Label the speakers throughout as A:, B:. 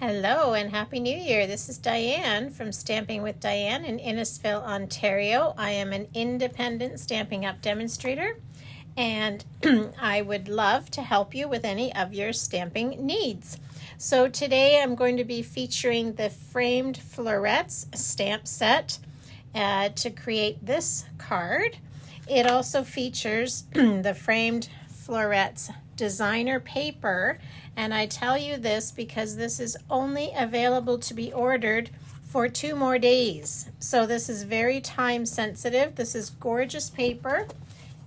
A: Hello and Happy New Year. This is Diane from Stamping with Diane in Innisfil, Ontario. I am an independent Stampin' Up! Demonstrator and I would love to help you with any of your stamping needs. So today I'm going to be featuring the framed Florets stamp set to create this card. It also features the framed Florets designer paper, and I tell you this because this is only available to be ordered for 2 more days. So this is very time sensitive. This is gorgeous paper.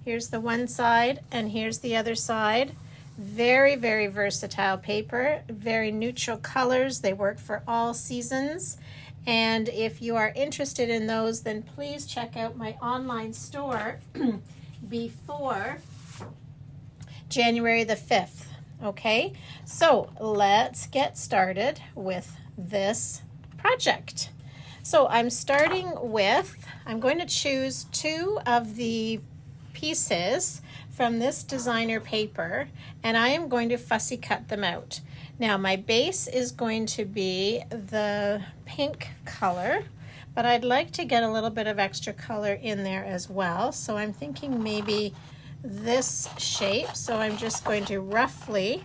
A: Here's the one side and here's the other side. Very, very versatile paper, very neutral colors. They work for all seasons. And if you are interested in those, then please check out my online store before January the 5th. Okay, so let's get started with this project. So I'm starting with, I'm going to choose 2 of the pieces from this designer paper, and I am going to fussy cut them out. Now my base is going to be the pink color, but I'd like to get a little bit of extra color in there as well. So I'm thinking maybe this shape. So I'm just going to roughly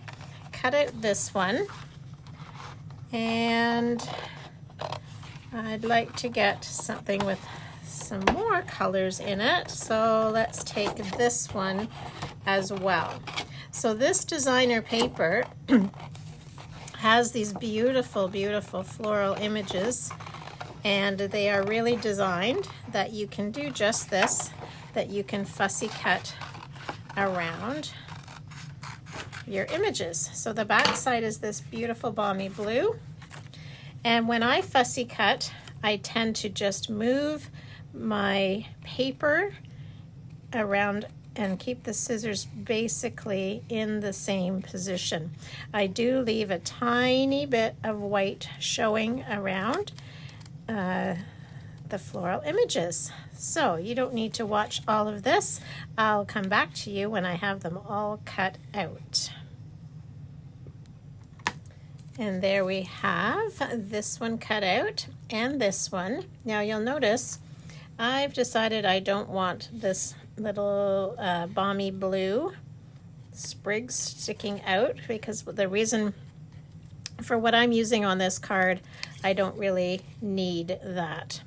A: cut out this one, and I'd like to get something with some more colors in it. So let's take this one as well. So this designer paper has these beautiful, beautiful floral images, and they are really designed that you can do just this, that you can fussy cut around your images. So the back side is this beautiful balmy blue, and when I fussy cut, I tend to just move my paper around and keep the scissors basically in the same position. I do leave a tiny bit of white showing around the floral images. So you don't need to watch all of this. I'll come back to you when I have them all cut out. And there we have this one cut out and this one. Now you'll notice I've decided I don't want this little balmy blue sprigs sticking out, because the reason for what I'm using on this card, I don't really need that.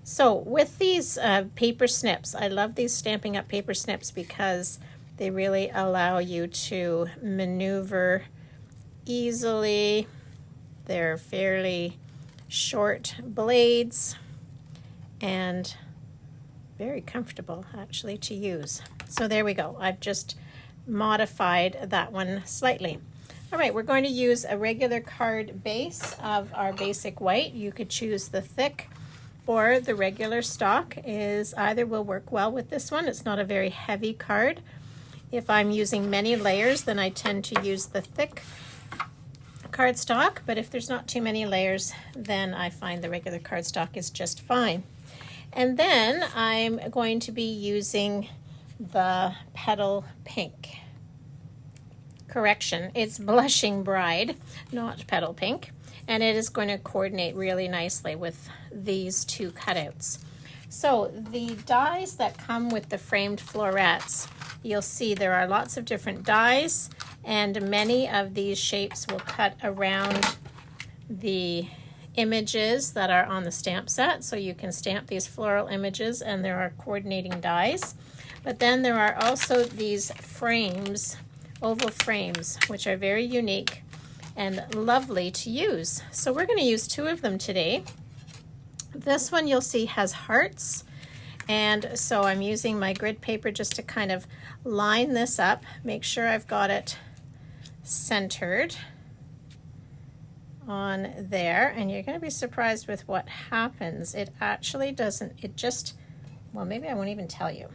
A: So with these paper snips, I love these Stampin' Up! Paper snips because they really allow you to maneuver easily. They're fairly short blades and very comfortable actually to use. So there we go. I've just modified that one slightly. All right, we're going to use a regular card base of our basic white. You could choose the thick or the regular stock. Either will work well with this one. It's not a very heavy card. If I'm using many layers, then I tend to use the thick cardstock, but if there's not too many layers, then I find the regular cardstock is just fine. And then I'm going to be using the Petal Pink. Correction, it's Blushing Bride, not Petal Pink. And it is going to coordinate really nicely with these 2 cutouts. So the dies that come with the framed florets, you'll see there are lots of different dies, and many of these shapes will cut around the images that are on the stamp set. So you can stamp these floral images and there are coordinating dies. But then there are also these frames, oval frames, which are very unique and lovely to use. So we're going to use 2 of them today. This one you'll see has hearts, and so I'm using my grid paper just to kind of line this up, make sure I've got it centered on there, and you're going to be surprised with what happens. It actually doesn't, it just, well, maybe I won't even tell you.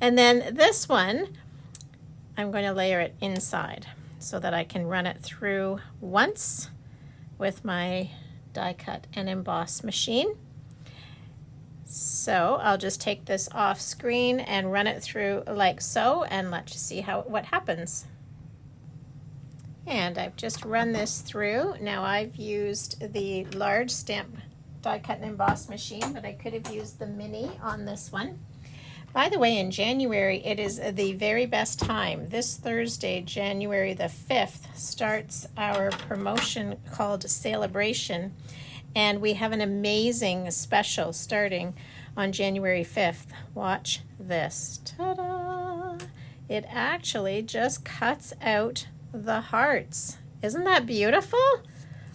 A: And then this one, I'm going to layer it inside so that I can run it through once with my die cut and emboss machine. So I'll just take this off screen and run it through like so, and let's see what happens. And I've just run this through. Now I've used the large stamp die cut and emboss machine, but I could have used the mini on this one. By the way, in January, it is the very best time. This Thursday, January the 5th, starts our promotion called Celebration, and we have an amazing special starting on January 5th. Watch this. Ta-da! It actually just cuts out the hearts. Isn't that beautiful?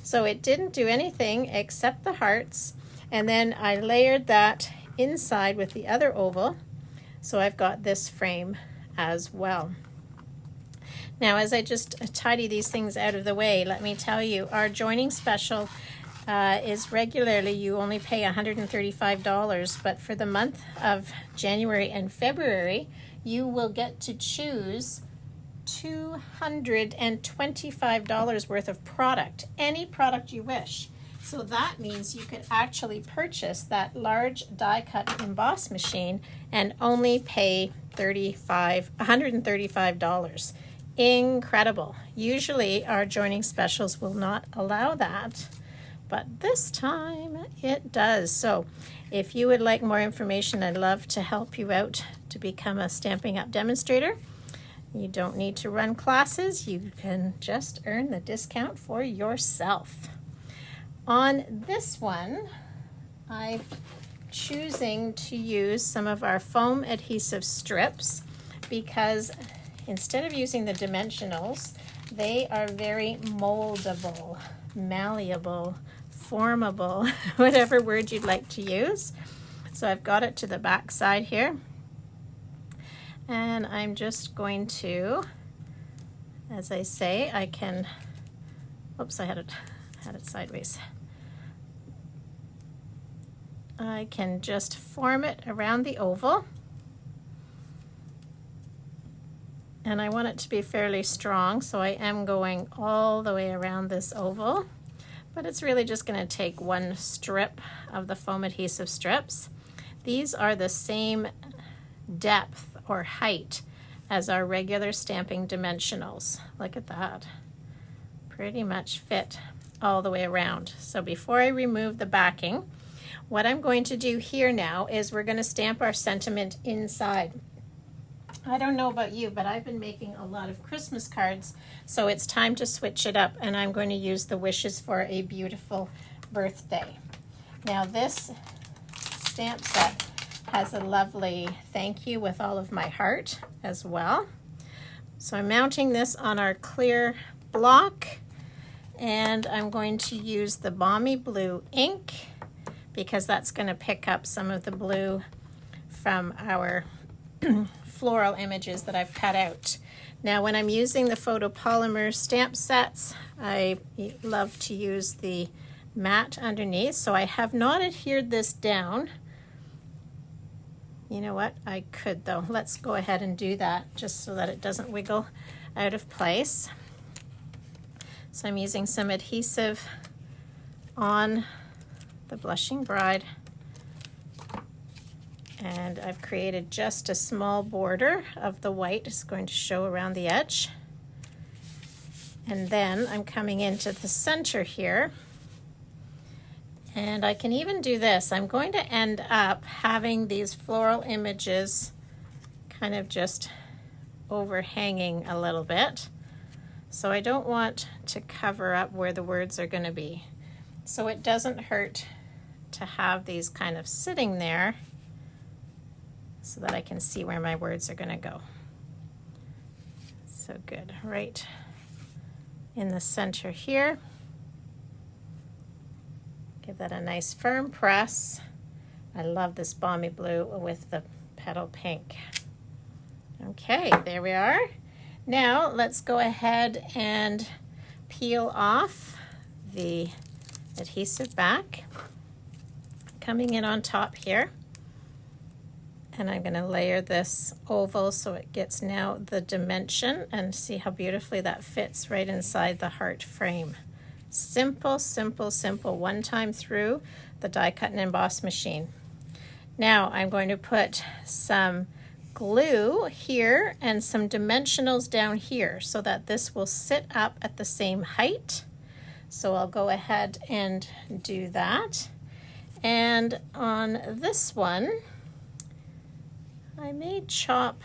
A: So it didn't do anything except the hearts, and then I layered that inside with the other oval, so I've got this frame as well. Now, as I just tidy these things out of the way, let me tell you, our joining special is regularly, you only pay $135, but for the month of January and February, you will get to choose $225 worth of product, any product you wish. So that means you could actually purchase that large die cut emboss machine and only pay $135. Incredible. Usually our joining specials will not allow that, but this time it does. So if you would like more information, I'd love to help you out to become a Stampin' Up! Demonstrator. You don't need to run classes. You can just earn the discount for yourself. On this one, I'm choosing to use some of our foam adhesive strips because instead of using the dimensionals, they are very moldable, malleable, formable, whatever word you'd like to use. So I've got it to the back side here. And I'm just going to, as I say, I can, oops, I had it sideways. I can just form it around the oval. And I want it to be fairly strong, so I am going all the way around this oval. But it's really just going to take one strip of the foam adhesive strips. These are the same depth or height as our regular stamping dimensionals. Look at that. Pretty much fit all the way around. So before I remove the backing, what I'm going to do here now is we're going to stamp our sentiment inside. I don't know about you, but I've been making a lot of Christmas cards, so it's time to switch it up, and I'm going to use the wishes for a beautiful birthday. Now this stamp set has a lovely thank you with all of my heart as well. So I'm mounting this on our clear block, and I'm going to use the Balmy Blue ink because that's going to pick up some of the blue from our floral images that I've cut out. Now when I'm using the photopolymer stamp sets, I love to use the matte underneath, so I have not adhered this down. You know what, I could though. Let's go ahead and do that just so that it doesn't wiggle out of place. So I'm using some adhesive on the Blushing Bride, and I've created just a small border of the white. It's going to show around the edge. And then I'm coming into the center here, and I can even do this. I'm going to end up having these floral images kind of just overhanging a little bit. So I don't want to cover up where the words are going to be. So it doesn't hurt to have these kind of sitting there so that I can see where my words are going to go. So good, right in the center here. Give that a nice firm press. I love this Balmy Blue with the petal pink. Okay, there we are. Now let's go ahead and peel off the adhesive back. Coming in on top here. And I'm going to layer this oval so it gets now the dimension, and see how beautifully that fits right inside the heart frame. Simple, simple, simple. One time through the die cut and emboss machine. Now I'm going to put some glue here and some dimensionals down here so that this will sit up at the same height. So I'll go ahead and do that. And on this one, I may chop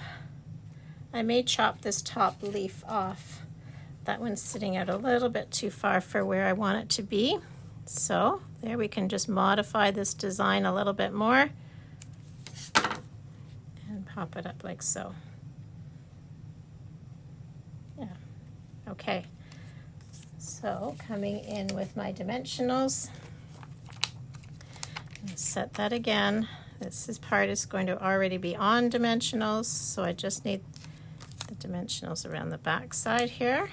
A: this top leaf off. That one's sitting out a little bit too far for where I want it to be. So there, we can just modify this design a little bit more and pop it up like so. Yeah, okay. So coming in with my dimensionals, set that again. This part is going to already be on dimensionals, so I just need the dimensionals around the back side here.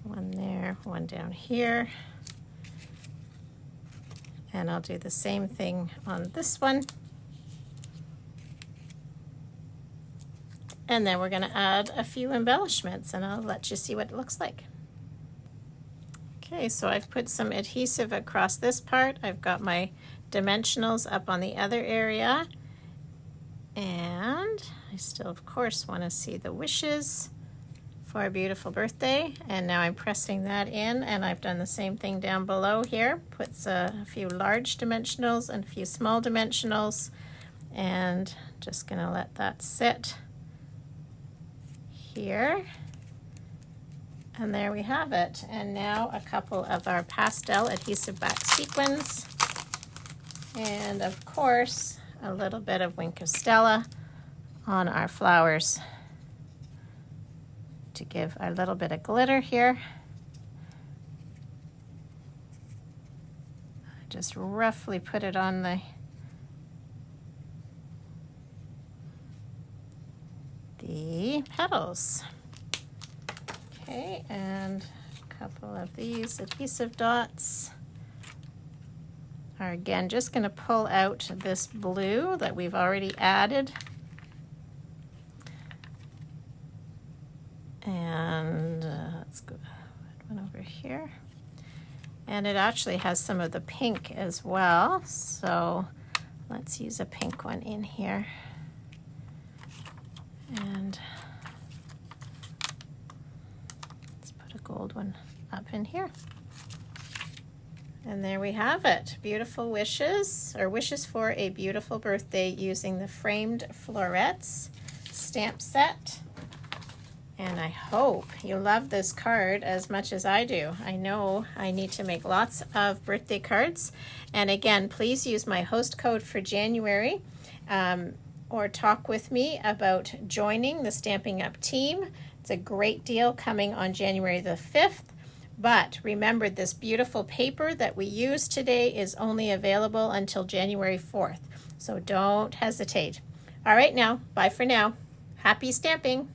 A: One there, one down here. And I'll do the same thing on this one. And then we're going to add a few embellishments, and I'll let you see what it looks like. Okay, so I've put some adhesive across this part. I've got my dimensionals up on the other area. And I still, of course, want to see the wishes for a beautiful birthday. And now I'm pressing that in, and I've done the same thing down below here. Puts a few large dimensionals and a few small dimensionals. And just going to let that sit here. And there we have it. And now a couple of our pastel adhesive back sequins. And of course, a little bit of Wink of Stella on our flowers to give a little bit of glitter here. Just roughly put it on the petals. Okay, and a couple of these adhesive dots are again just going to pull out this blue that we've already added. And let's go put one over here. And it actually has some of the pink as well, so let's use a pink one in here. And gold one up in here. And there we have it. Beautiful wishes, or wishes for a beautiful birthday using the framed Florets stamp set. And I hope you love this card as much as I do. I know I need to make lots of birthday cards. And again, please use my host code for January, or talk with me about joining the Stamping Up team. It's a great deal coming on January the 5th, but remember, this beautiful paper that we use today is only available until January 4th, so don't hesitate. All right, now, bye for now. Happy stamping!